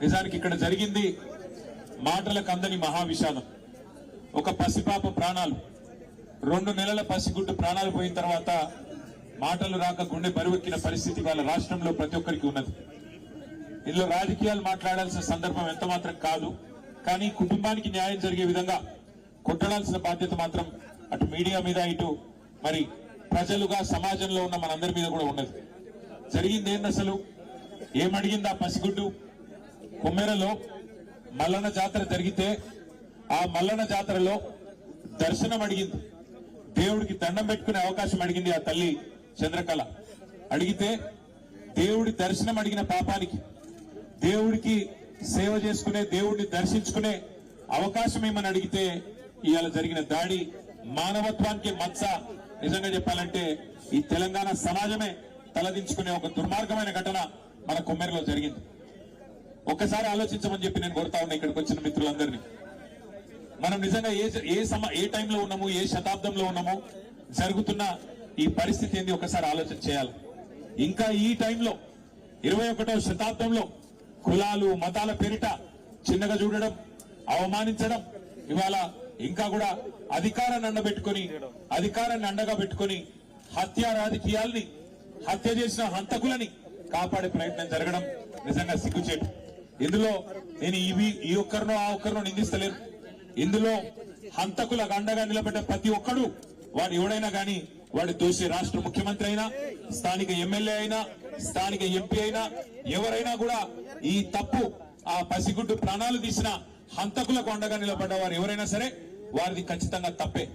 నిజానికి ఇక్కడ జరిగింది మాటలకు అందని మహావిషాదం. ఒక పసిపాప ప్రాణాలు, 2 నెలల పసిగుడ్డు ప్రాణాలు పోయిన తర్వాత మాటలు రాక గుండె బరువెక్కిన పరిస్థితి వాళ్ళ రాష్ట్రంలో ప్రతి ఒక్కరికి ఉన్నది. ఇందులో రాజకీయాలు మాట్లాడాల్సిన సందర్భం ఎంత మాత్రం కాదు. కానీ కుటుంబానికి న్యాయం జరిగే విధంగా కొట్టడాల్సిన బాధ్యత మాత్రం అటు మీడియా మీద, ఇటు మరి ప్రజలుగా సమాజంలో ఉన్న మనందరి మీద కూడా ఉన్నది. జరిగింది ఏంది అసలు? ఏమడిగింది ఆ పసిగుడ్డు? కొమ్మెరలో మల్లన్న జాతర జరిగితే ఆ మల్లన్న జాతరలో దర్శనం అడిగింది, దేవుడికి దండం పెట్టుకునే అవకాశం అడిగింది ఆ తల్లి చంద్రకళ. అడిగితే దేవుడి దర్శనం అడిగిన పాపానికి, దేవుడికి సేవ చేసుకునే, దేవుడిని దర్శించుకునే అవకాశం ఏమని అడిగితే ఇవాళ జరిగిన దాడి మానవత్వానికి మచ్చ. నిజంగా చెప్పాలంటే ఈ తెలంగాణ సమాజమే తలదించుకునే ఒక దుర్మార్గమైన ఘటన మన కొమ్మెరలో జరిగింది. ఒక్కసారి ఆలోచించమని చెప్పి నేను కోరుతా ఉన్నా ఇక్కడికి వచ్చిన మిత్రులందరినీ. మనం నిజంగా ఏ టైంలో ఉన్నాము, ఏ శతాబ్దంలో ఉన్నాము, జరుగుతున్న ఈ పరిస్థితి ఏంది ఒకసారి ఆలోచన చేయాలి. ఇంకా ఈ టైంలో 21వ శతాబ్దంలో కులాలు మతాల పేరిట చిన్నగా చూడడం, అవమానించడం, ఇవాళ ఇంకా కూడా అధికారాన్ని అండగా పెట్టుకుని హత్య రాజకీయాల్ని, హత్య చేసిన హంతకులని కాపాడే ప్రయత్నం జరగడం నిజంగా సిగ్గుచేటు. ఇందులో నేను ఈ ఒక్కరినో ఆ ఒక్కరినో నిందిస్తలేను. ఇందులో హంతకులకు అండగా నిలబడ్డ ప్రతి ఒక్కడు, వాడు ఎవడైనా గాని, వాడు దోషి. రాష్ట్ర ముఖ్యమంత్రి అయినా, స్థానిక ఎమ్మెల్యే అయినా, స్థానిక ఎంపీ అయినా, ఎవరైనా కూడా ఈ తప్పు, ఆ పసిగుడ్డు ప్రాణాలు తీసిన హంతకులకు అండగా నిలబడ్డ వారు ఎవరైనా సరే వారిది ఖచ్చితంగా తప్పే.